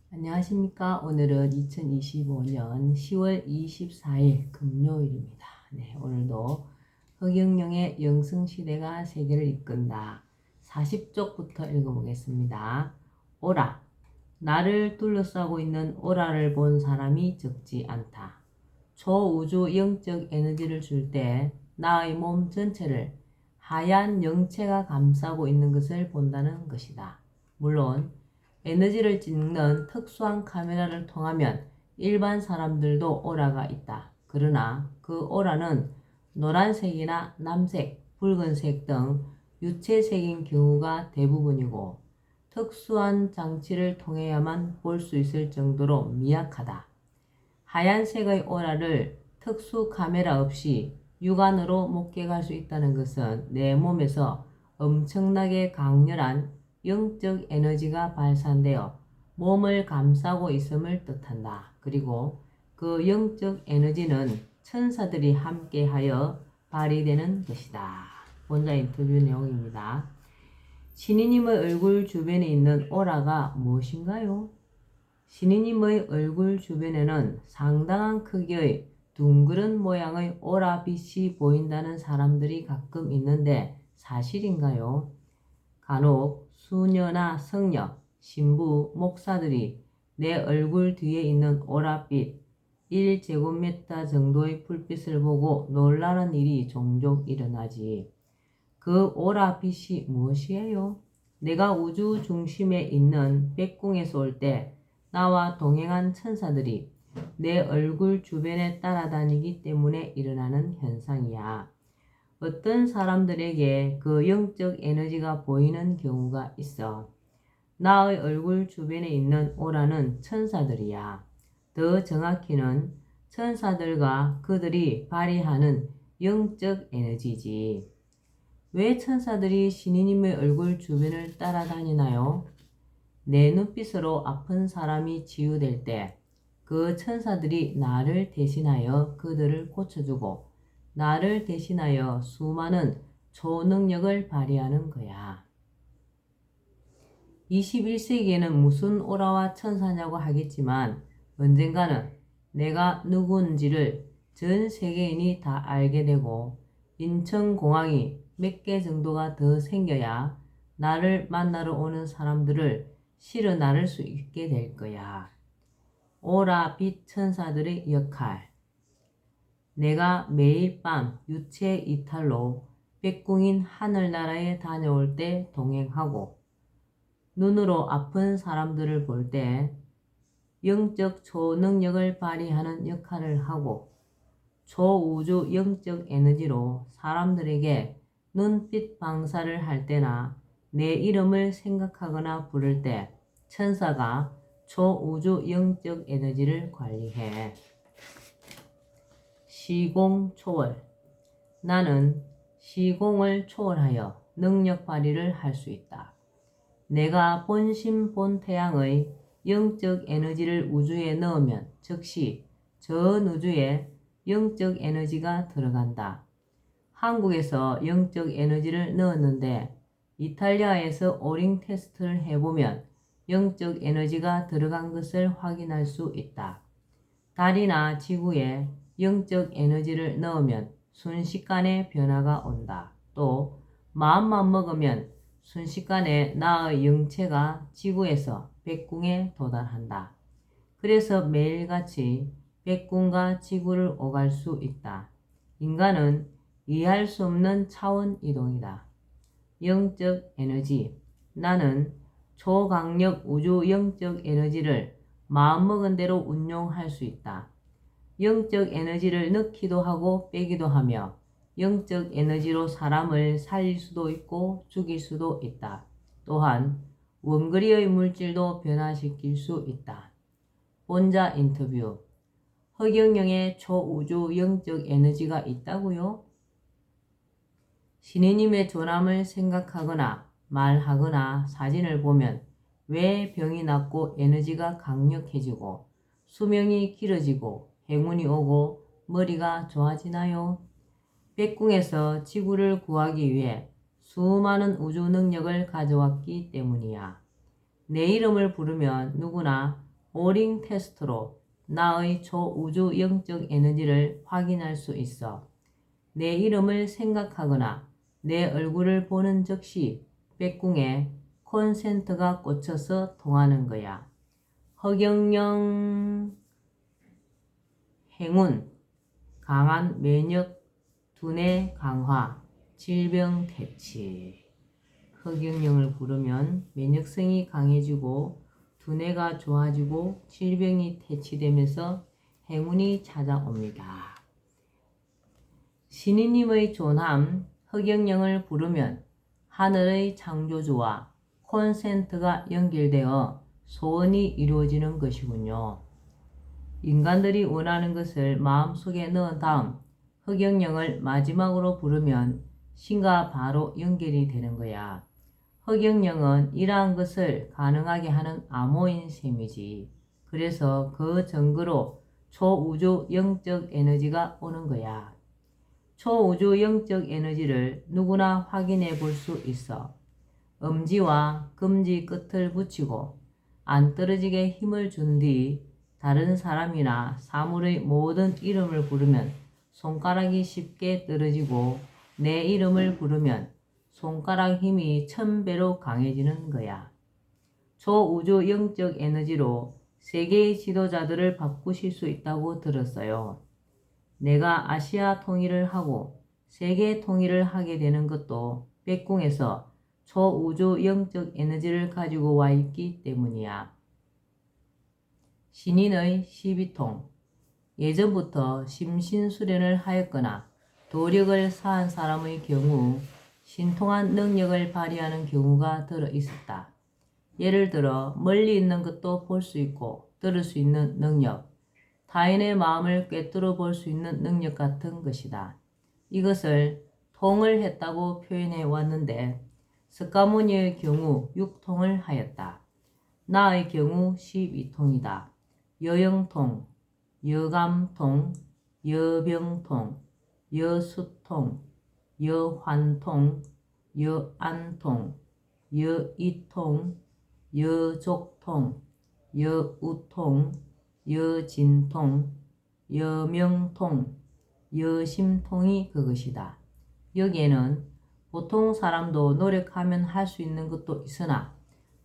안녕하십니까. 오늘은 2025년 10월 24일 금요일입니다. 네, 오늘도 허경영의 영승시대가 세계를 이끈다. 40쪽부터 읽어보겠습니다. 오라. 나를 둘러싸고 있는 오라를 본 사람이 적지 않다. 초우주 영적 에너지를 줄 때 나의 몸 전체를 하얀 영체가 감싸고 있는 것을 본다는 것이다. 물론 에너지를 찍는 특수한 카메라를 통하면 일반 사람들도 오라가 있다. 그러나 그 오라는 노란색이나 남색, 붉은색 등 유채색인 경우가 대부분이고 특수한 장치를 통해야만 볼 수 있을 정도로 미약하다. 하얀색의 오라를 특수 카메라 없이 육안으로 목격할 수 있다는 것은 내 몸에서 엄청나게 강렬한 영적 에너지가 발산되어 몸을 감싸고 있음을 뜻한다. 그리고 그 영적 에너지는 천사들이 함께하여 발휘되는 것이다. 본자 인터뷰 내용입니다. 신이님의 얼굴 주변에 있는 오라가 무엇인가요? 신이님의 얼굴 주변에는 상당한 크기의 둥그런 모양의 오라빛이 보인다는 사람들이 가끔 있는데 사실인가요? 간혹 수녀나 성녀, 신부, 목사들이 내 얼굴 뒤에 있는 오랏빛 1제곱미터 정도의 불빛을 보고 놀라는 일이 종종 일어나지. 그 오랏빛이 무엇이에요? 내가 우주 중심에 있는 백궁에서 올 때 나와 동행한 천사들이 내 얼굴 주변에 따라다니기 때문에 일어나는 현상이야. 어떤 사람들에게 그 영적 에너지가 보이는 경우가 있어. 나의 얼굴 주변에 있는 오라는 천사들이야. 더 정확히는 천사들과 그들이 발휘하는 영적 에너지지. 왜 천사들이 신이님의 얼굴 주변을 따라다니나요? 내 눈빛으로 아픈 사람이 치유될 때 그 천사들이 나를 대신하여 그들을 고쳐주고 나를 대신하여 수많은 초능력을 발휘하는 거야. 21세기에는 무슨 오라와 천사냐고 하겠지만 언젠가는 내가 누구인지를 전 세계인이 다 알게 되고 인천공항이 몇 개 정도가 더 생겨야 나를 만나러 오는 사람들을 실어 나를 수 있게 될 거야. 오라 빛 천사들의 역할. 내가 매일 밤 유체 이탈로 백궁인 하늘나라에 다녀올 때 동행하고 눈으로 아픈 사람들을 볼 때 영적 초능력을 발휘하는 역할을 하고 초우주 영적 에너지로 사람들에게 눈빛 방사를 할 때나 내 이름을 생각하거나 부를 때 천사가 초우주 영적 에너지를 관리해. 시공 초월. 나는 시공을 초월하여 능력 발휘를 할 수 있다. 내가 본심 본태양의 영적 에너지를 우주에 넣으면 즉시 전 우주에 영적 에너지가 들어간다. 한국에서 영적 에너지를 넣었는데 이탈리아에서 오링 테스트를 해보면 영적 에너지가 들어간 것을 확인할 수 있다. 달이나 지구에 영적 에너지를 넣으면 순식간에 변화가 온다. 또 마음만 먹으면 순식간에 나의 영체가 지구에서 백궁에 도달한다. 그래서 매일같이 백궁과 지구를 오갈 수 있다. 인간은 이해할 수 없는 차원 이동이다. 영적 에너지. 나는 초강력 우주 영적 에너지를 마음먹은 대로 운용할 수 있다. 영적 에너지를 넣기도 하고 빼기도 하며 영적 에너지로 사람을 살릴 수도 있고 죽일 수도 있다. 또한 원거리의 물질도 변화시킬 수 있다. 본자 인터뷰. 허경영의 초우주 영적 에너지가 있다고요? 신이님의 조남을 생각하거나 말하거나 사진을 보면 왜 병이 낫고 에너지가 강력해지고 수명이 길어지고 행운이 오고 머리가 좋아지나요? 백궁에서 지구를 구하기 위해 수많은 우주 능력을 가져왔기 때문이야. 내 이름을 부르면 누구나 오링 테스트로 나의 초우주 영적 에너지를 확인할 수 있어. 내 이름을 생각하거나 내 얼굴을 보는 즉시 백궁에 콘센트가 꽂혀서 통하는 거야. 허경영, 행운, 강한 면역, 두뇌 강화, 질병 퇴치. 허경영을 부르면 면역성이 강해지고 두뇌가 좋아지고 질병이 퇴치되면서 행운이 찾아옵니다. 신이님의 존함 허경영을 부르면 하늘의 창조주와 콘센트가 연결되어 소원이 이루어지는 것이군요. 인간들이 원하는 것을 마음속에 넣은 다음 허경영을 마지막으로 부르면 신과 바로 연결이 되는 거야. 허경영은 이러한 것을 가능하게 하는 암호인 셈이지. 그래서 그 증거로 초우주 영적 에너지가 오는 거야. 초우주 영적 에너지를 누구나 확인해 볼 수 있어. 엄지와 금지 끝을 붙이고 안 떨어지게 힘을 준 뒤 다른 사람이나 사물의 모든 이름을 부르면 손가락이 쉽게 떨어지고 내 이름을 부르면 손가락 힘이 1000배로 강해지는 거야. 초우주 영적 에너지로 세계의 지도자들을 바꾸실 수 있다고 들었어요. 내가 아시아 통일을 하고 세계 통일을 하게 되는 것도 백궁에서 초우주 영적 에너지를 가지고 와 있기 때문이야. 신인의 12통. 예전부터 심신수련을 하였거나 도력을 쌓은 사람의 경우 신통한 능력을 발휘하는 경우가 들어 있었다. 예를 들어 멀리 있는 것도 볼 수 있고 들을 수 있는 능력, 타인의 마음을 꿰뚫어 볼 수 있는 능력 같은 것이다. 이것을 통을 했다고 표현해 왔는데 스가모니의 경우 6통을 하였다. 나의 경우 12통이다. 여영통, 여감통, 여병통, 여수통, 여환통, 여안통, 여이통, 여족통, 여우통, 여진통, 여명통, 여심통이 그것이다. 여기에는 보통 사람도 노력하면 할 수 있는 것도 있으나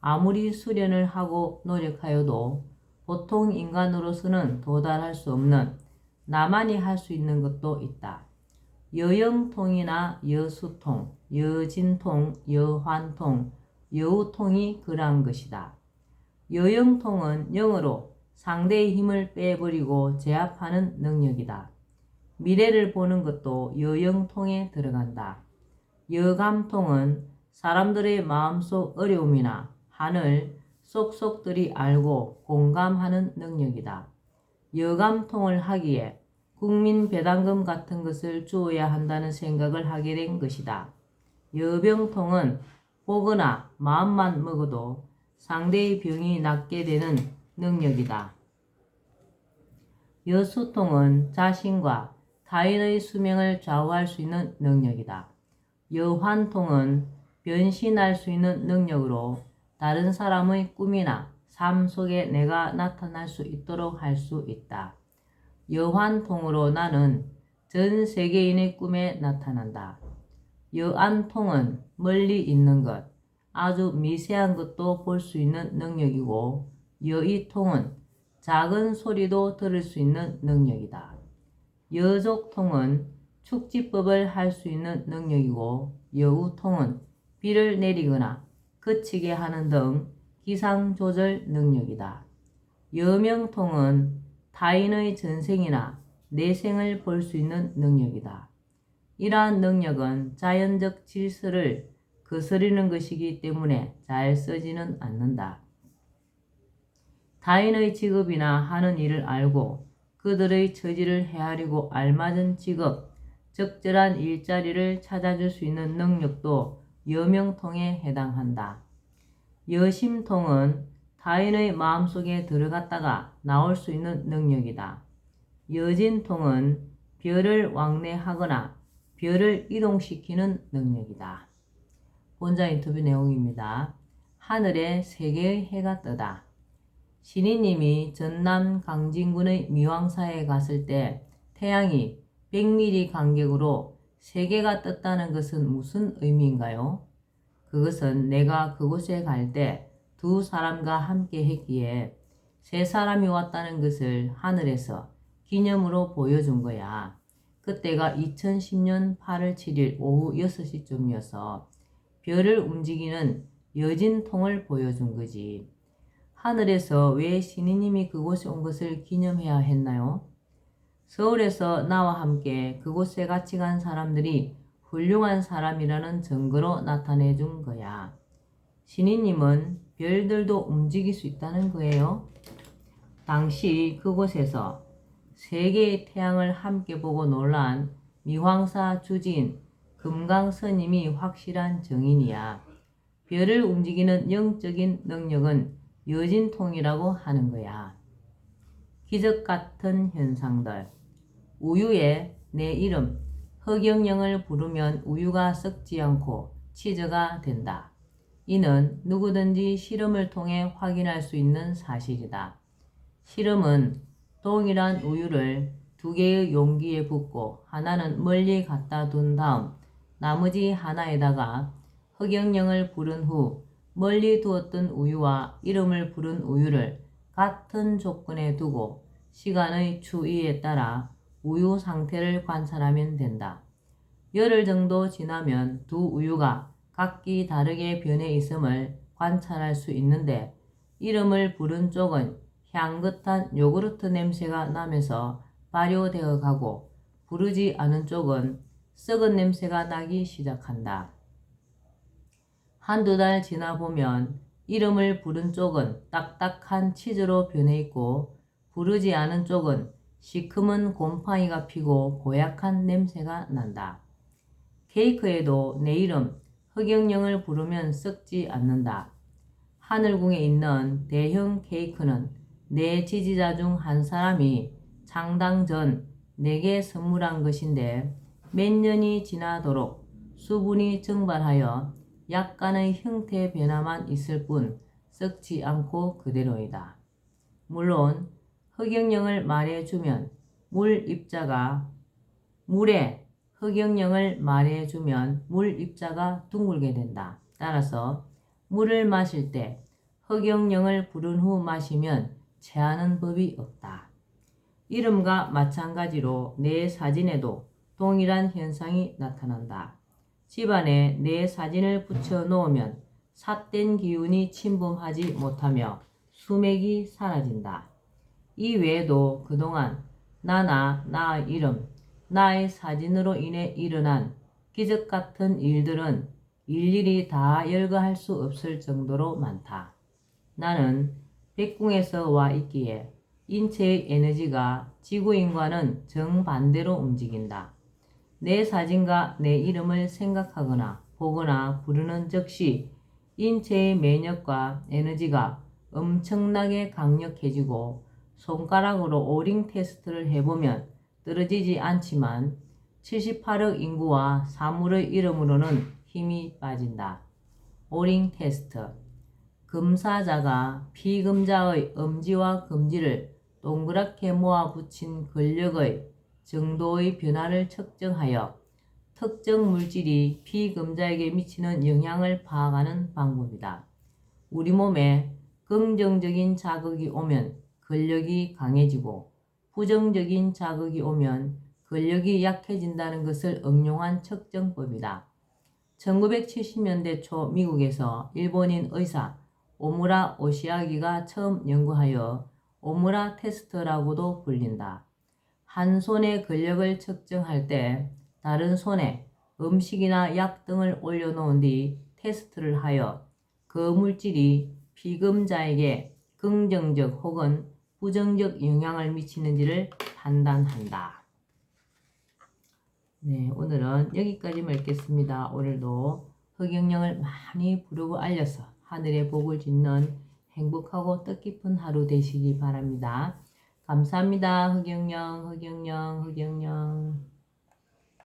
아무리 수련을 하고 노력하여도 보통 인간으로서는 도달할 수 없는 나만이 할 수 있는 것도 있다. 여영통이나 여수통, 여진통, 여환통, 여우통이 그러한 것이다. 여영통은 영으로 상대의 힘을 빼버리고 제압하는 능력이다. 미래를 보는 것도 여영통에 들어간다. 여감통은 사람들의 마음속 어려움이나 한을 속속들이 알고 공감하는 능력이다. 여감통을 하기에 국민배당금 같은 것을 주어야 한다는 생각을 하게 된 것이다. 여병통은 보거나 마음만 먹어도 상대의 병이 낫게 되는 능력이다. 여수통은 자신과 타인의 수명을 좌우할 수 있는 능력이다. 여환통은 변신할 수 있는 능력으로 다른 사람의 꿈이나 삶 속에 내가 나타날 수 있도록 할 수 있다. 여환통으로 나는 전 세계인의 꿈에 나타난다. 여안통은 멀리 있는 것, 아주 미세한 것도 볼 수 있는 능력이고 여이통은 작은 소리도 들을 수 있는 능력이다. 여족통은 축지법을 할 수 있는 능력이고 여우통은 비를 내리거나 그치게 하는 등 기상조절 능력이다. 여명통은 타인의 전생이나 내생을 볼 수 있는 능력이다. 이러한 능력은 자연적 질서를 거스르는 것이기 때문에 잘 쓰지는 않는다. 타인의 직업이나 하는 일을 알고 그들의 처지를 헤아리고 알맞은 직업, 적절한 일자리를 찾아줄 수 있는 능력도 여명통에 해당한다. 여심통은 타인의 마음속에 들어갔다가 나올 수 있는 능력이다. 여진통은 별을 왕래하거나 별을 이동시키는 능력이다. 본자 인터뷰 내용입니다. 하늘에 3개의 해가 뜨다. 신이님이 전남 강진군의 미왕사에 갔을 때 태양이 100mm 간격으로 3개가 떴다는 것은 무슨 의미인가요? 그것은 내가 그곳에 갈 때 2사람과 함께 했기에 3사람이 왔다는 것을 하늘에서 기념으로 보여준 거야. 그때가 2010년 8월 7일 오후 6시쯤이어서 별을 움직이는 여진통을 보여준 거지. 하늘에서 왜 신이님이 그곳에 온 것을 기념해야 했나요? 서울에서 나와 함께 그곳에 같이 간 사람들이 훌륭한 사람이라는 증거로 나타내 준 거야. 신이님은 별들도 움직일 수 있다는 거예요. 당시 그곳에서 3개의 태양을 함께 보고 놀란 미황사 주지인 금강스님이 확실한 증인이야. 별을 움직이는 영적인 능력은 여진통이라고 하는 거야. 기적 같은 현상들. 우유에 내 이름 허경영을 부르면 우유가 썩지 않고 치즈가 된다. 이는 누구든지 실험을 통해 확인할 수 있는 사실이다. 실험은 동일한 우유를 2개의 용기에 붓고 하나는 멀리 갖다 둔 다음 나머지 하나에다가 허경영을 부른 후 멀리 두었던 우유와 이름을 부른 우유를 같은 조건에 두고 시간의 추이에 따라 우유 상태를 관찰하면 된다. 열흘 정도 지나면 2 우유가 각기 다르게 변해 있음을 관찰할 수 있는데 이름을 부른 쪽은 향긋한 요구르트 냄새가 나면서 발효되어 가고 부르지 않은 쪽은 썩은 냄새가 나기 시작한다. 1~2달 지나 보면 이름을 부른 쪽은 딱딱한 치즈로 변해 있고 부르지 않은 쪽은 시큼은 곰팡이가 피고 고약한 냄새가 난다. 케이크에도 내 이름 허경영을 부르면 썩지 않는다. 하늘궁에 있는 대형 케이크는 내 지지자 중 한 사람이 창당 전 내게 선물한 것인데 몇 년이 지나도록 수분이 증발하여 약간의 형태 변화만 있을 뿐 썩지 않고 그대로이다. 물론 허경영을 말해주면 물에 허경영을 말해주면 물 입자가 둥글게 된다. 따라서 물을 마실 때 허경영을 부른 후 마시면 체하는 법이 없다. 이름과 마찬가지로 내 사진에도 동일한 현상이 나타난다. 집안에 내 사진을 붙여 놓으면 삿된 기운이 침범하지 못하며 수맥이 사라진다. 이 외에도 그동안 나의 이름, 나의 사진으로 인해 일어난 기적 같은 일들은 일일이 다 열거할 수 없을 정도로 많다. 나는 백궁에서 와 있기에 인체의 에너지가 지구인과는 정반대로 움직인다. 내 사진과 내 이름을 생각하거나 보거나 부르는 즉시 인체의 면역과 에너지가 엄청나게 강력해지고 손가락으로 오링 테스트를 해보면 떨어지지 않지만 78억 인구와 사물의 이름으로는 힘이 빠진다. 오링 테스트. 금사자가 피금자의 엄지와 검지를 동그랗게 모아 붙인 근력의 정도의 변화를 측정하여 특정 물질이 피금자에게 미치는 영향을 파악하는 방법이다. 우리 몸에 긍정적인 자극이 오면 근력이 강해지고 부정적인 자극이 오면 근력이 약해진다는 것을 응용한 측정법이다. 1970년대 초 미국에서 일본인 의사 오무라 오시아기가 처음 연구하여 오무라 테스트라고도 불린다. 한 손의 근력을 측정할 때 다른 손에 음식이나 약 등을 올려놓은 뒤 테스트를 하여 그 물질이 피금자에게 긍정적 혹은 부정적 영향을 미치는지를 판단한다. 네, 오늘은 여기까지만 읽겠습니다. 오늘도 허경영을 많이 부르고 알려서 하늘의 복을 짓는 행복하고 뜻깊은 하루 되시기 바랍니다. 감사합니다. 허경영.